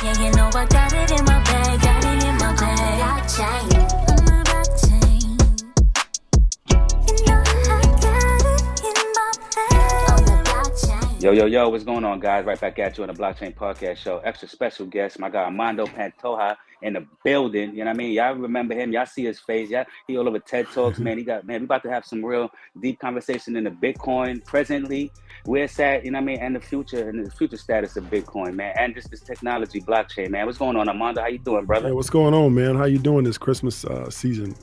Yeah, you know I got it in my bag, got it in my bag. Blockchain, my blockchain. You know I got it in my bag. On the blockchain. Yo, what's going on, guys? Right back at you on the Blockchain Podcast Show. Extra special guest, my guy Armando Pantoja in the building. You know what I mean? Y'all remember him. Y'all see his face. Yeah, he all over TED Talks, man. We about to have some real deep conversation in the Bitcoin presently, where it's at, you know what I mean, and the future status of Bitcoin, man, and just this technology, blockchain, man. What's going on, Armando? How you doing, brother? Yeah, what's going on, man? How you doing this Christmas season?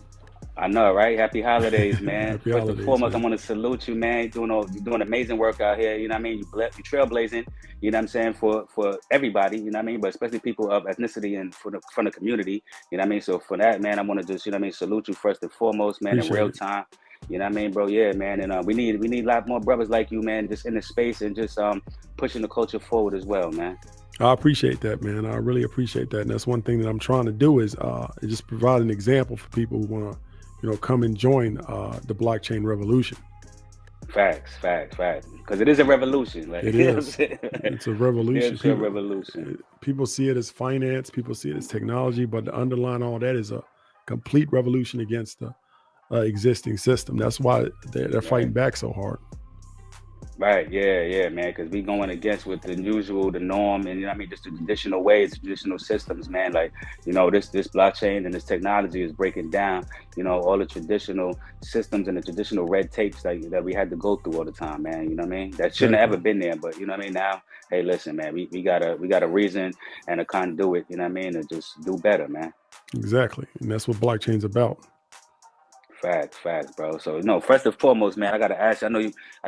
I know, right? Happy holidays, man. Happy First holidays, and foremost, man. I want to salute you, man. You're doing amazing work out here. You know what I mean? You're trailblazing. You know what I'm saying, for everybody. You know what I mean? But especially people of ethnicity and from the community. You know what I mean? So for that, man, I want to just, you know what I mean, salute you first and foremost, man. Appreciate in real it. time. You know what I mean, bro? Yeah, man. And we need a lot more brothers like you, man, just in the space and just pushing the culture forward as well, man. I appreciate that, man. I really appreciate that, and that's one thing that I'm trying to do is just provide an example for people who want to, come and join the blockchain revolution. Facts. Because it is a revolution. Like, It you know what I'm is. saying? It's a revolution. It's a revolution. People see it as finance. People see it as technology, but the underlying all that is a complete revolution against the existing system. That's why they're fighting back so hard. Right, yeah, man, because we going against with the norm, and you know what I mean, just the traditional ways, traditional systems, man. Like, this blockchain and this technology is breaking down, all the traditional systems and the traditional red tapes that we had to go through all the time, man. You know what I mean? That shouldn't have ever been there, but you know what I mean? Now, hey, listen, man, we got a reason and a conduit, you know what I mean, to just do better, man. Exactly, and that's what blockchain's about. Facts, bro. So first and foremost, man, I gotta ask you. I know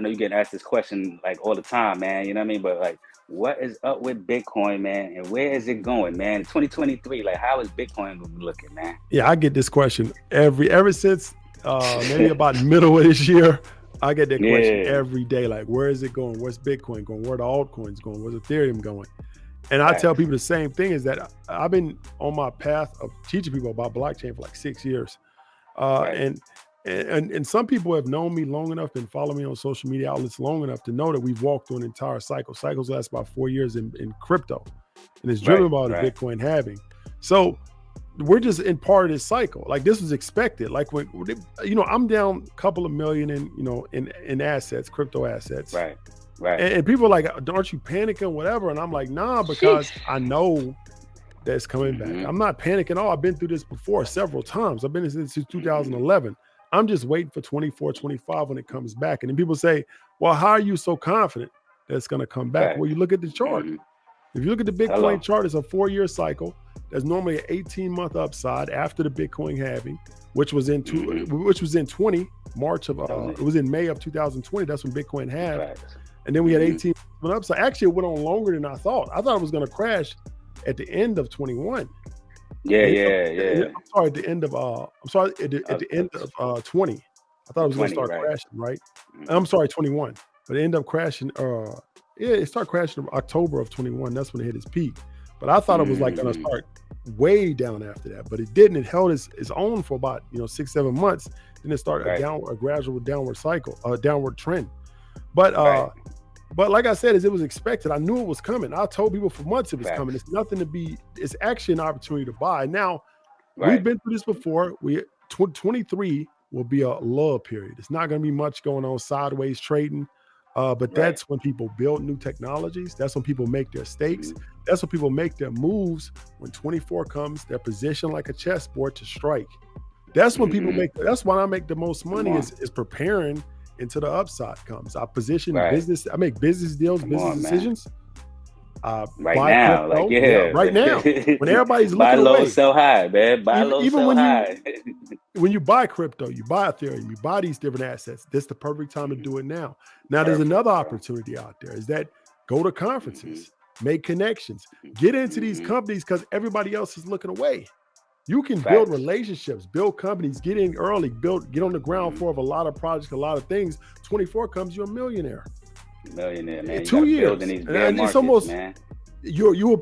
you getting asked this question like all the time, man. You know what I mean? But like, what is up with Bitcoin, man, and where is it going, man? 2023, like, how is Bitcoin looking, man? Yeah, I get this question ever since maybe about middle of this year. I get that question every day. Like, where is it going? Where's Bitcoin going? Where are the altcoins going? Where's Ethereum going? And I tell people the same thing, is that I've been on my path of teaching people about blockchain for like 6 years. And some people have known me long enough and follow me on social media outlets long enough to know that we've walked through an entire cycle. Cycles last about 4 years in crypto, and it's driven by the Bitcoin halving. So we're just in part of this cycle. Like, this was expected. Like, when I'm down a couple of million in assets, crypto assets. Right. And people are like, aren't you panicking, whatever? And I'm like, nah, because I know that's coming back. I'm not panicking at all. I've been through this before several times. I've been since 2011. I'm just waiting for 24, 25 when it comes back. And then people say, well, how are you so confident that it's going to come back? Well, you look at the chart. If you look at the Bitcoin chart, it's a 4-year cycle. There's normally an 18-month upside after the Bitcoin halving, which was in 20 March of it was in May of 2020. That's when Bitcoin halved. And then we had 18 month upside. Actually, it went on longer than I thought. I thought it was going to crash at the end of 21. Yeah. I'm sorry, at the end of at the end of 20. I thought it was going to start crashing, right? I'm sorry, 21. But it ended up crashing. It started crashing in October of 21. That's when it hit its peak. But I thought it was like going to start way down after that. But it didn't. It held its own for about 6-7 months. Then it started a gradual downward cycle, downward trend. But like I said, as it was expected, I knew it was coming. I told people for months it was coming. It's nothing to be. It's actually an opportunity to buy. Now, we've been through this before. 23 will be a lull period. It's not going to be much going on, sideways trading. But that's when people build new technologies. That's when people make their stakes. That's when people make their moves. When 24 comes, they're positioned like a chessboard to strike. That's when people make. That's when I make the most money. Is preparing until the upside comes. I position business. I make business deals, decisions. Right now, right now, when everybody's looking buy low, away. sell high, man. Buy low, sell high. When you buy crypto, you buy Ethereum, you buy these different assets. This is the perfect time to do it now. Now, there's another opportunity out there. Is that go to conferences, make connections, get into these companies because everybody else is looking away. You can build relationships, build companies, get in early, get on the ground floor of a lot of projects, a lot of things. 24 comes, you're a millionaire. Man. In 2 years. In these And markets, it's almost, man.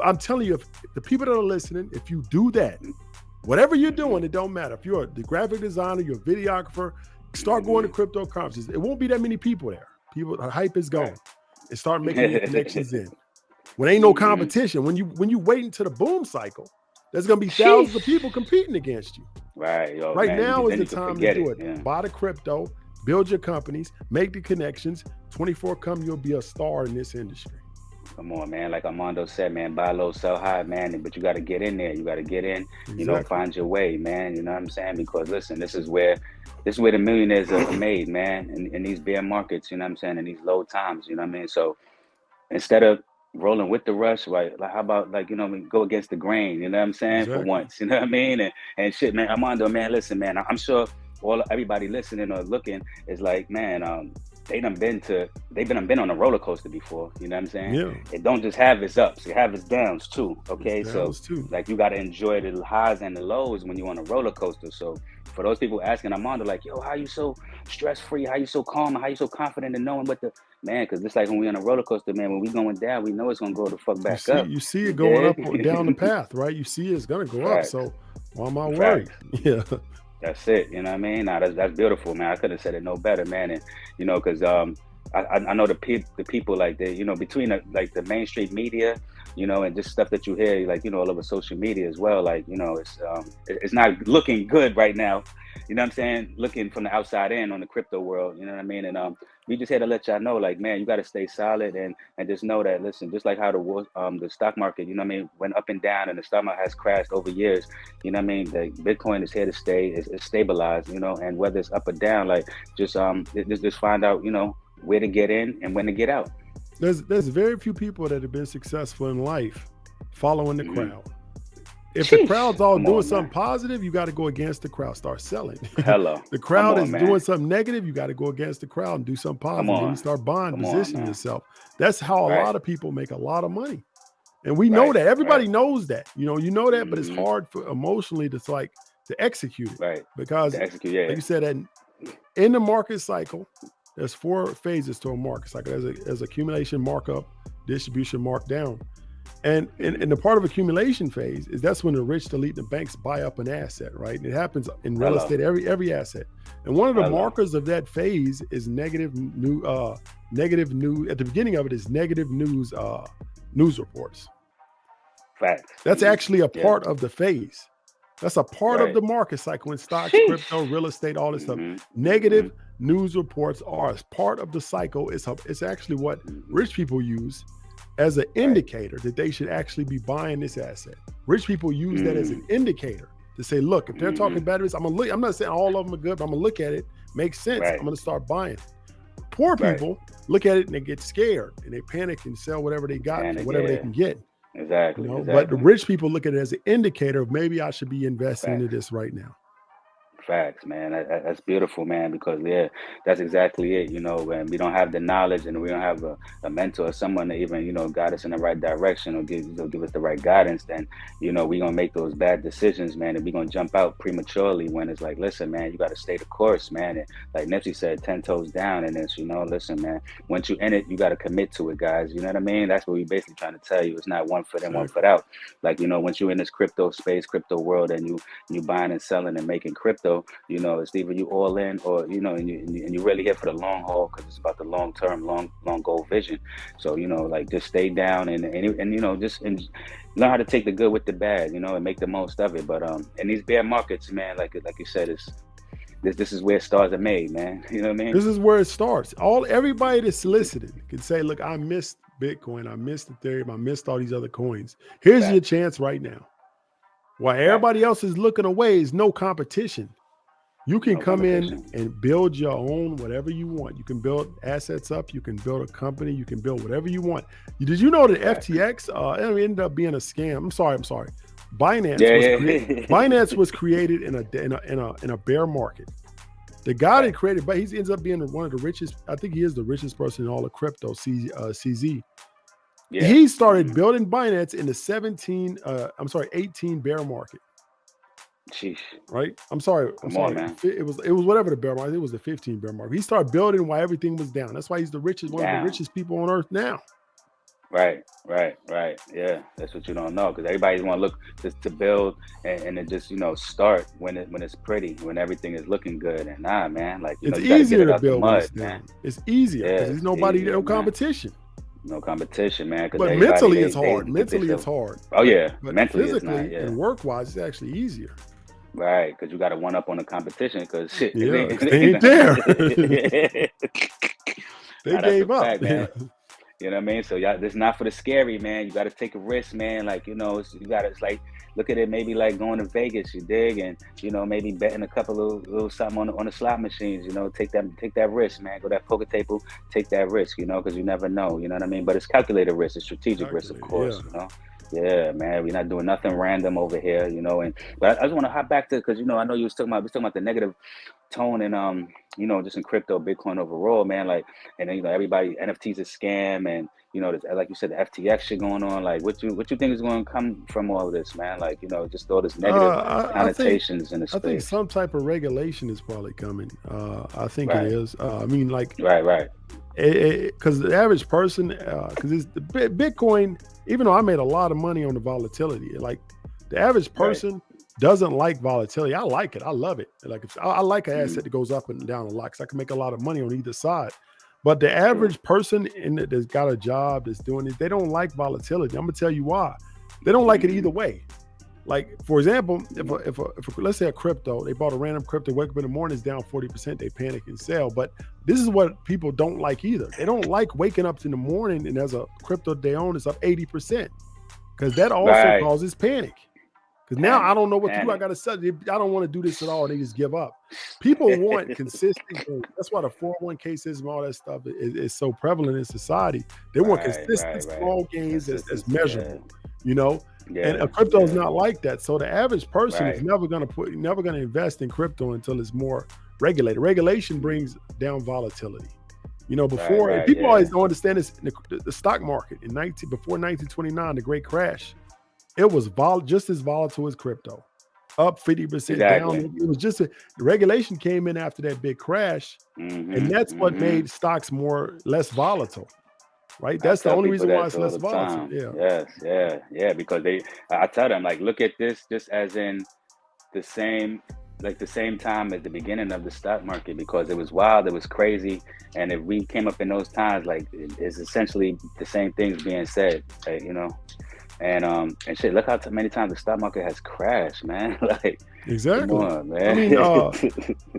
I'm telling you, if the people that are listening, if you do that, whatever you're doing, it don't matter. If you're the graphic designer, you're a videographer, start going to crypto conferences. It won't be that many people there. The hype is gone. And start making your connections in. When ain't no competition, when you wait until the boom cycle, there's gonna be thousands of people competing against you. Right, yo, right man, now is the time to do it. Yeah. Buy the crypto, build your companies, make the connections. 24 come, you'll be a star in this industry. Come on, man. Like Armando said, man, buy low, sell high, man. But you got to get in there. You got to get in, you know, find your way, man. You know what I'm saying? Because listen, this is where the millionaires are made, man. In these bear markets, you know what I'm saying? In these low times, you know what I mean? So instead of rolling with the rush, right? Like, how about, like, you know, we go against the grain, you know what I'm saying? For once, you know what I mean? And shit, man, Armando, man, listen, man, I'm sure everybody listening or looking is like, man, they've been on a roller coaster before, you know what I'm saying? Yeah. It don't just have its ups, it have its downs too. Okay. Like, you gotta enjoy the highs and the lows when you're on a roller coaster. So for those people asking Armando, like, yo, how you so stress-free? How you so calm? How you so confident in knowing what the man? Because it's like when we on a roller coaster, man, when we going down, we know it's gonna go the fuck back up. You see it going up or down the path, right? You see it's gonna go up. So why am I worried? Yeah. That's it. You know what I mean? Nah, that's beautiful, man. I couldn't have said it no better, man. And, you know, because I know the people, like, they, you know, between the mainstream media, you know, and just stuff that you hear, like, you know, all over social media as well. Like, you know, it's not looking good right now. You know what I'm saying? Looking from the outside in on the crypto world, you know what I mean? And we just had to let y'all know, like, man, you got to stay solid and just know that, listen, just like how the stock market, you know what I mean, went up and down, and the stock market has crashed over years, you know what I mean? The Bitcoin is here to stay, it's stabilized, you know, and whether it's up or down, like, just find out, you know, where to get in and when to get out. There's very few people that have been successful in life following the crowd. If the crowd's all doing something positive, you got to go against the crowd, start selling. Hello. The crowd is doing something negative, you got to go against the crowd and do something positive. Then you start buying, positioning yourself. That's how a lot of people make a lot of money. And we know that. Everybody knows that. You know that, but it's hard for emotionally to execute it. Right. Because like you said, in the market cycle, there's 4 phases to a market cycle. There's accumulation, markup, distribution, markdown. And the part of accumulation phase that's when the rich, the elite, the banks buy up an asset, right? And it happens in real estate, every asset. And one of the markers of that phase is negative news. At the beginning of it is negative news reports. Facts. That's actually a part of the phase. That's a part of the market cycle in stocks, crypto, real estate, all this stuff. Negative news reports are part of the cycle. It's actually what rich people use as an indicator that they should actually be buying this asset. Rich people use that as an indicator to say, look, if they're talking bad, I'm not saying all of them are good, but I'm gonna look at it, makes sense. I'm gonna start buying. Poor people look at it and they get scared and they panic and sell whatever they got for whatever they can get. Exactly. You know? But the rich people look at it as an indicator of maybe I should be investing into this right now. Facts, man. That's beautiful, man, because that's exactly it. You know, when we don't have the knowledge and we don't have a mentor or someone to even, you know, guide us in the right direction or give us the right guidance, then, you know, we're gonna make those bad decisions, man, and we're gonna jump out prematurely when it's like, listen, man, you gotta stay the course, man. And like Nipsey said, 10 toes down, and it's, you know, listen, man, once you in it, you gotta commit to it, guys. You know what I mean? That's what we basically trying to tell you. It's not one foot in, one foot out. Like, you know, once you're in this crypto space, crypto world, and you buying and selling and making crypto, you know, it's either you all in or, you know, and you really here for the long haul, because it's about the long term, long goal vision. So, you know, like, just stay down and you know, just learn how to take the good with the bad, you know, and make the most of it. But in these bear markets, man, like you said, this is where stars are made, man. You know what I mean? This is where it starts. Everybody that's solicited can say, look, I missed Bitcoin, I missed Ethereum, I missed all these other coins. Here's your chance right now. While everybody else is looking away, is no competition. You can come in and build your own whatever you want. You can build assets up. You can build a company. You can build whatever you want. Did you know that FTX ended up being a scam? I'm sorry. Binance was created in a bear market. The guy that created, but he ends up being one of the richest. I think he is the richest person in all of crypto. CZ. Yeah. He started building Binance in the 18 bear market. Sheesh. Right? I'm sorry. On, man. It was whatever the bear market. It was the 15 bear market. He started building while everything was down. That's why he's one of the richest people on earth now. Right. Yeah, that's what you don't know, because everybody want to look to build and to just, you know, start when it's pretty, when everything is looking good. And man, like, you it's know, you easier gotta get it to build out the mud, man. It's easier because there's no competition. No competition, man. Because But mentally it's hard. Mentally it's hard. Oh yeah, But mentally it's physically not. Yeah, and work wise, it's actually easier. right. Because you got to one up on the competition. Because shit, Yeah, they ain't there. They Nah, that's a gave up. fact, man. You know what I mean? So y'all, this is not for the scary, man. You got to take a risk, man. Like, you know, you got to, it's like, look at it maybe like going to Vegas, you dig, and, you know, maybe betting a couple of little something on the slot machines, you know, take that risk, man. Go to that poker table, take that risk, you know, because you never know, you know what I mean? But it's calculated risk, it's strategic risk, of course, yeah. you know? Yeah, man, we're not doing nothing random over here, you know. And but I just want to hop back to, because, you know, I know you was talking about the negative tone and you know, just in crypto, Bitcoin overall, man. Like, and then, you know, everybody, NFTs a scam, and, you know, like you said, the FTX shit going on. Like, what you think is going to come from all of this, man? Like, you know, just all this negative connotations in the space. I think some type of regulation is probably coming. I think it is. I mean, like, right. Because the average person, because it's the Bitcoin, even though I made a lot of money on the volatility, like the average person doesn't like volatility. I like it. I love it. Like I like an asset that goes up and down a lot because I can make a lot of money on either side. But the average person that's got a job that's doing it, they don't like volatility. I'm gonna tell you why. They don't like it either way. Like, for example, if let's say a crypto, they bought a random crypto, wake up in the morning, it's down 40%, they panic and sell. But this is what people don't like either. They don't like waking up in the morning and there's a crypto they own is up 80%, because that also causes panic. Because now I don't know what to do. I got to sell. I don't want to do this at all. They just give up. People want consistent gains. That's why the 401k system, all that stuff is so prevalent in society. They want consistent small gains that's measurable, you know? Yeah, and a crypto is not like that. So the average person is never going to invest in crypto until it's more regulated. Regulation brings down volatility. You know, before people always don't understand this. The stock market before 1929, the Great Crash, it was just as volatile as crypto, up 50%, down. It was just the regulation came in after that big crash, and that's what made stocks less volatile. Right, that's the only reason why it's less volatile. Yeah, because I tell them, like, look at this just as in the same time as the beginning of the stock market, because it was wild, it was crazy, and if we came up in those times, like, it's essentially the same things being said, right, you know. And shit, look how many times the stock market has crashed, man. Like, exactly. Come on, man. I mean,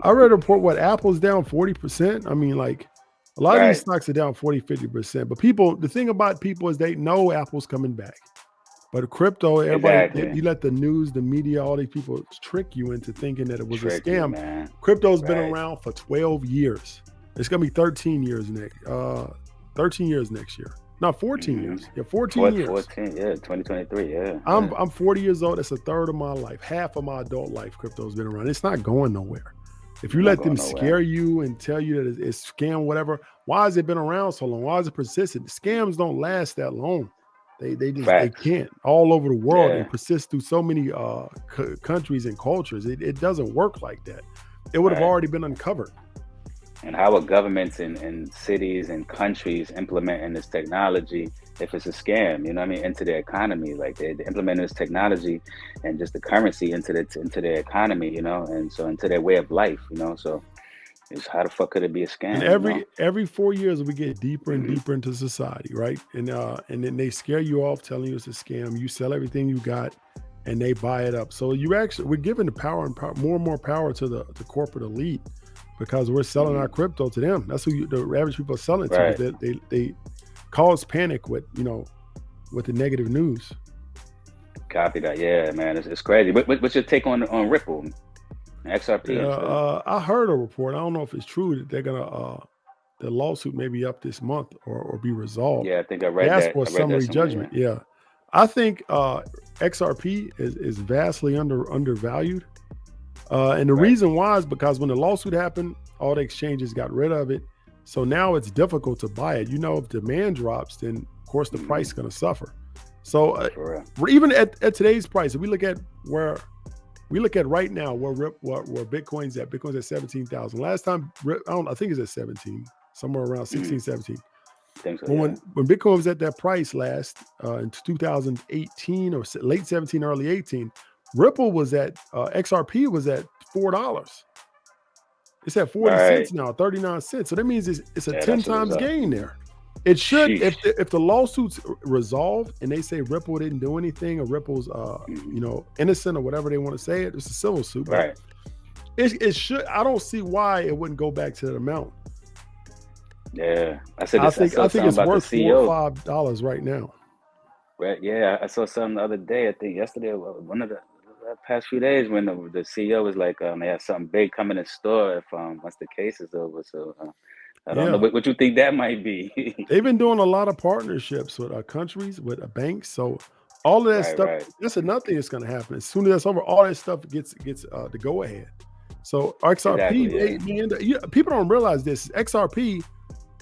I read a report what Apple's down 40%. I mean, like, a lot of these stocks are down 40, 50%. But the thing about people is they know Apple's coming back. But crypto, everybody, you let the news, the media, all these people trick you into thinking that it was a scam. Man. Crypto's been around for 12 years. It's gonna be 13 years next. 13 years next year. Not 14 years. Yeah, 14 years. 14, yeah, 2023, yeah. I'm 40 years old. That's a third of my life. Half of my adult life, crypto's been around. It's not going nowhere. If you let them scare you and tell you that it's scam, whatever, why has it been around so long? Why is it persistent? Scams don't last that long. They can't. All over the world, they persist through so many countries and cultures. It doesn't work like that. It would have already been uncovered. And how are governments and cities and countries implementing this technology if it's a scam, you know what I mean, into their economy? Like, they're implementing this technology and just the currency into their economy, you know, and so into their way of life, you know. So it's, how the fuck could it be a scam? And every 4 years we get deeper and deeper into society, right? And then they scare you off telling you it's a scam. You sell everything you got and they buy it up. So we're giving the power and more and more power to the corporate elite, because we're selling our crypto to them. That's who the average people are selling to. They cause panic with the negative news. Copy that. Yeah, man, it's crazy. What's your take on Ripple, XRP? I heard a report. I don't know if it's true that they're gonna the lawsuit may be up this month or be resolved. Yeah, I think I read that. They asked for a summary judgment. Yeah, I think XRP is vastly undervalued. And the reason why is because when the lawsuit happened, all the exchanges got rid of it. So now it's difficult to buy it. You know, if demand drops, then of course the price is going to suffer. So even at today's price, if we look at right now where Bitcoin's at, Bitcoin's at 17,000. Last time, I think it's at 17, somewhere around 16, 17. think so, When Bitcoin was at that price last in 2018 or late 17, early 18, Ripple was at XRP was at $4. It's at 40 cents now, 39 cents. So that means it's a 10 times gain there. It should, Sheesh. if the lawsuits resolved and they say Ripple didn't do anything or Ripple's innocent or whatever they want to say, it's a civil suit. Right. But it should. I don't see why it wouldn't go back to that amount. Yeah, I think it's worth $4 or $5 right now. Right. Yeah, I saw something the other day. I think yesterday, one of the past few days, when the CEO was like, they have something big coming in store if once the case is over. So I don't know what you think that might be. They've been doing a lot of partnerships with countries, with banks. So all of that stuff. Right. That's another thing that's going to happen. As soon as that's over, all that stuff gets the go ahead. So XRP, people don't realize this. XRP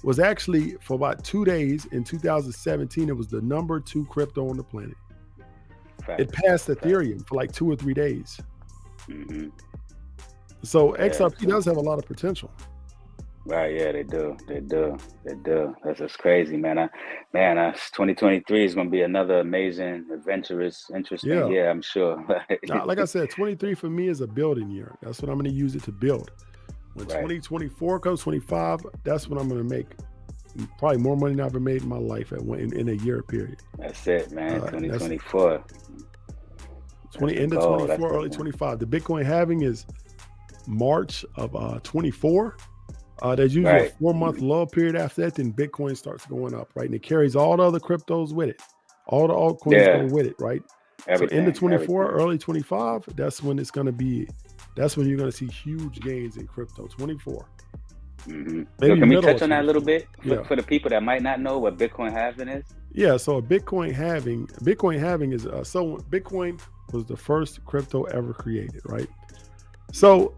was actually, for about 2 days in 2017, it was the number 2 crypto on the planet. Fact. It passed Ethereum for like 2 or 3 days. Mm-hmm. So XRP does have a lot of potential. Right, yeah, they do. That's just crazy, man. 2023 is going to be another amazing, adventurous, interesting year, I'm sure. Like I said, 23 for me is a building year. That's what I'm going to use it to build. When 2024 comes, 25, that's when I'm going to make probably more money than I've ever made in my life in a year period. That's it, man. 2024. End of 24, early 25. The Bitcoin halving is March of 24. There's usually a 4-month lull period after that. Then Bitcoin starts going up, right? And it carries all the other cryptos with it. All the altcoins go with it, right? So end of 24, early 25, that's when it's going to be. That's when you're going to see huge gains in crypto. 24. Mm-hmm. So can we touch on that a little bit for the people that might not know what Bitcoin halving is? Yeah. So a Bitcoin halving is so Bitcoin was the first crypto ever created, right? So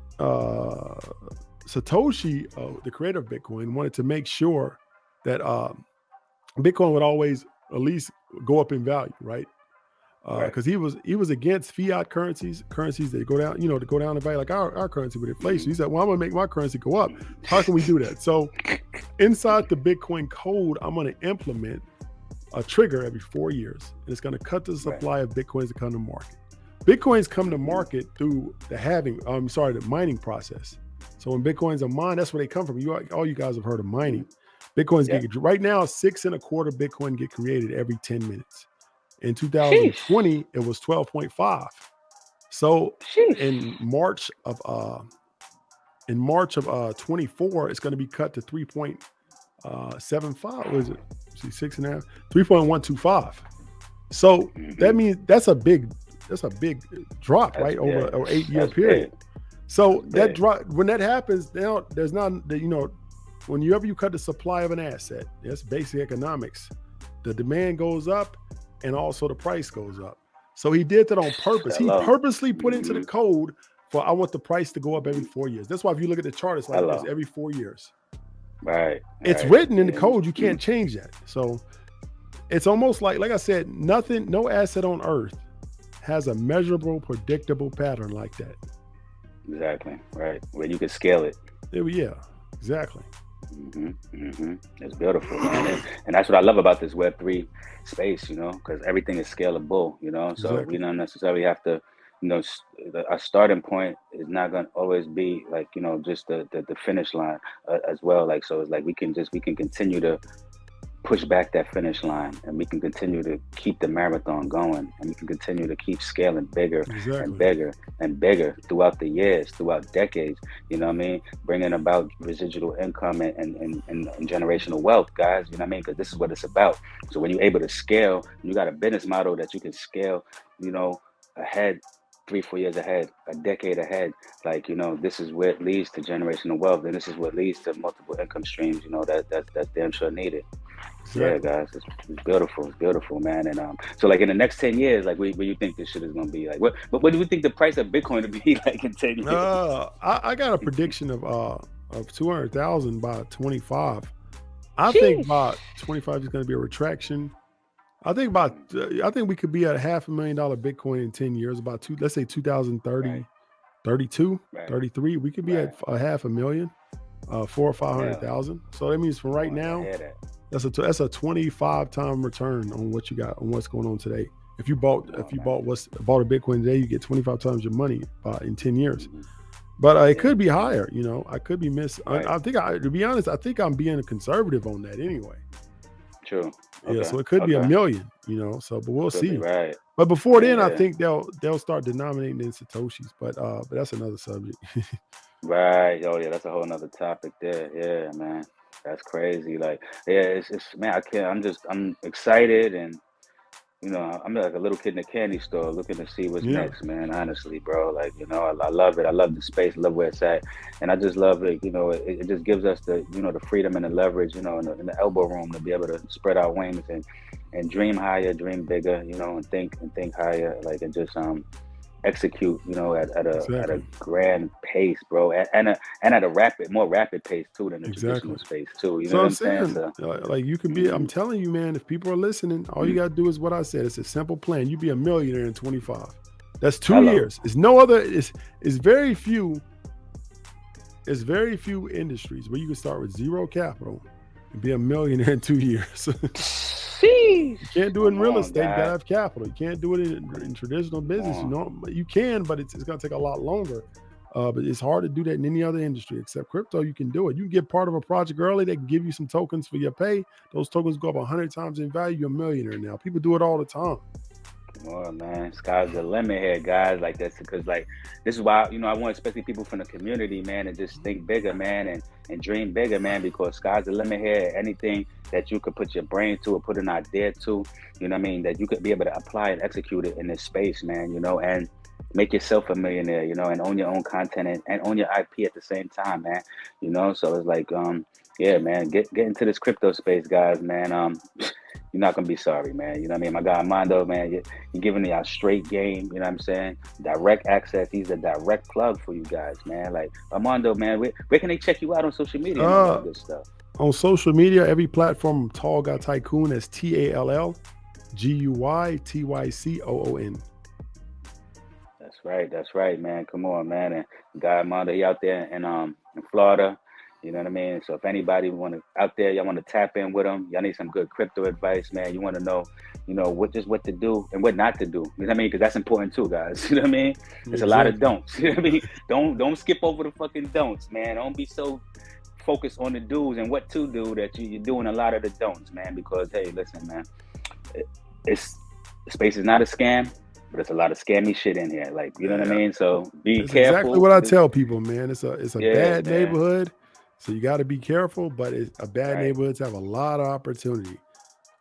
Satoshi, the creator of Bitcoin, wanted to make sure that Bitcoin would always at least go up in value, right? Because he was against fiat currencies that go down, to go down in value, like our currency with inflation. He said, well, I'm going to make my currency go up. How can we do that? So inside the Bitcoin code, I'm going to implement a trigger every 4 years, and it's going to cut the supply of Bitcoins that come to market. Bitcoins come to market through the mining process. So when Bitcoins are mined, that's where they come from. All you guys have heard of mining. Bitcoins get right now 6.25 Bitcoin get created every 10 minutes. In 2020, it was 12.5. So in March of 24, it's going to be cut to 3.75. What is it? 6.5, 3.125. So that means that's a big drop, right? Over an 8-year period. So that drop, when that happens, now there's not, whenever you cut the supply of an asset, that's basic economics. The demand goes up and also the price goes up. So he did that on purpose. He purposely put into the code for, I want the price to go up every 4 years. That's why if you look at the chart, it's like this every 4 years. Right. It's written in the code. You can't change that. So it's almost like I said, no asset on earth has a measurable, predictable pattern like that. Exactly. Right. Where you can scale it. Yeah, exactly. It's beautiful, man. And that's what I love about this Web3 space, because everything is scalable, so we don't necessarily have to, our starting point is not going to always be like, just the finish line as well. Like, so it's like we can continue to push back that finish line, and we can continue to keep the marathon going, and we can continue to keep scaling bigger and bigger and bigger throughout the years, throughout decades, bringing about residual income and generational wealth, guys, because this is what it's about. So when you're able to scale, you got a business model that you can scale, ahead, 3-4 years ahead, a decade ahead, like, this is where it leads to generational wealth, and this is what leads to multiple income streams, that's damn sure needed. Yeah, guys, it's beautiful. It's beautiful, man. And so like in the next 10 years, like where you think this shit is gonna be? Like what do you think the price of Bitcoin to be like in 10 years? I got a prediction of 200,000 by 25. I think by 25 is gonna be a retraction. I think we could be at $500,000 Bitcoin in 10 years, let's say 2030, 32, 33. We could be at 500,000, 400,000 or 500,000. So that means from right now, that's a 25-time return on what you got, on what's going on today. If you bought a Bitcoin today, you get 25 times your money in 10 years. But it could be higher. I could be to be honest, I think I'm being a conservative on that anyway. True. Yeah, Okay. so it could be a Okay. million, you know. So, but we'll Could be see. right. But before then, I Yeah. think they'll start denominating in satoshis. But that's another subject. Right. Oh yeah, that's a whole nother topic there. Yeah, man. That's crazy. Like, yeah, it's man, I can't I'm excited and you know, I'm like a little kid in a candy store looking to see what's Yeah, next, man. Honestly, bro. Like, you know, I love it. I love the space, love where it's at. And I just love it, you know, it just gives us the, you know, the freedom and the leverage, you know, in the elbow room to be able to spread our wings and dream higher, dream bigger, you know, and think higher, like and just execute, you know, at a exactly, grand pace, bro, and at a more rapid pace too than the traditional exactly. space too. You know So what I'm I'm saying? saying, So, like you could be. I'm mhm, telling you, man. If people are listening, all you mhm. gotta do is what I said. It's a simple plan. You be a millionaire in 25. That's 2 Hello. years. It's no other. It's very few. It's very few industries where you can start with zero capital and be a millionaire in 2 years. Sheesh. You can't do it in Come real on, estate. You gotta guys. have capital. You can't do it in traditional Come business. You on. know, you can, but it's gonna take a lot longer. But it's hard to do that in any other industry except crypto. You can do it. You can get part of a project early. They can give you some tokens for your pay. Those tokens go up 100 times in value. You're a millionaire now. People do it all the time. Come on, man. Sky's the limit here, guys. Like that's because like this is why, you know, I want especially people from the community, man, to just think bigger, man, and dream bigger, man, because sky's the limit here. Anything that you could put your brain to or put an idea to, you know what I mean, that you could be able to apply and execute it in this space, man, you know, and make yourself a millionaire, you know, and own your own content and own your IP at the same time, man. You know, so it's like yeah, man, get into this crypto space, guys, man. You're not gonna be sorry, man. You know what I mean? My guy Armando, man, you're giving y'all straight game, you know what I'm saying? Direct access. He's a direct plug for you guys, man. Like Armando, man, where can they check you out on social media and all that good stuff? On social media, every platform, Tall Guy Tycoon, that's TALLGUYTYCOON. That's right, man. Come on, man. And guy Armando, he out there in Florida. You know what I mean? So if anybody want to out there, y'all want to tap in with him, y'all need some good crypto advice, man. You want to know, you know, what to do and what not to do. You know what I mean? Because that's important too, guys. You know what I mean? There's a lot of don'ts. You know what I mean? Don't skip over the fucking don'ts, man. Don't be so focused on the do's and what to do that you're doing a lot of the don'ts, man. Because hey, listen, man, it's space is not a scam, but it's a lot of scammy shit in here. Like, you know what I Yeah, mean? So be that's exactly careful. what I tell people, man. It's a Yeah, bad man. neighborhood, so you got to be careful. But it's a bad Right. neighborhood to have a lot of opportunity.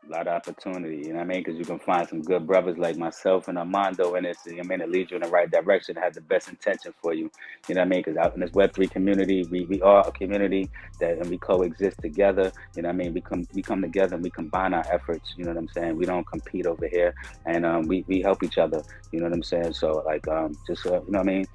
A lot of opportunity, you know what I mean? Because you can find some good brothers like myself and Armando in this, you know what I mean, to lead you in the right direction, have the best intention for you, you know what I mean? Because out in this Web3 community, we are a community and we coexist together, you know what I mean? We come together and we combine our efforts, you know what I'm saying? We don't compete over here, and we help each other, you know what I'm saying? So, like, just, you know what I mean?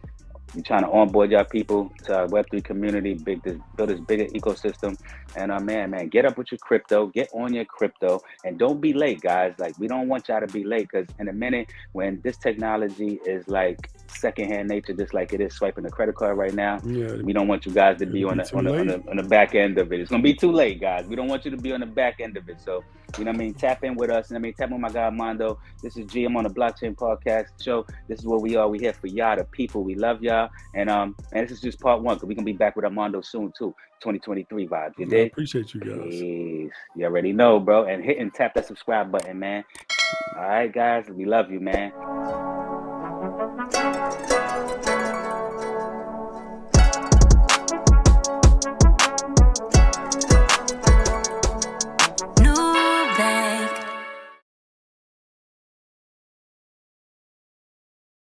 We're trying to onboard y'all people to our Web3 community, build this bigger ecosystem. And man, get up with your crypto, get on your crypto, and don't be late, guys. Like, we don't want y'all to be late because in a minute, when this technology is like secondhand nature, just like it is swiping a credit card right now, Yeah, we don't want you guys to be on too late. the back end of it. It's gonna be too late, guys. We don't want you to be on the back end of it. So, you know what I mean? Tap in with us. You know what I mean? Tap in with my guy Armando. This is G. I'm on the Blockchain Podcast show. This is what we are. We here for y'all, the people. We love y'all. And this is just part one, because we're gonna be back with Armando soon too. 2023 vibes. You I dig? appreciate you guys. Peace. You already know, bro. And hit and tap that subscribe button, man. All right, guys. We love you, man.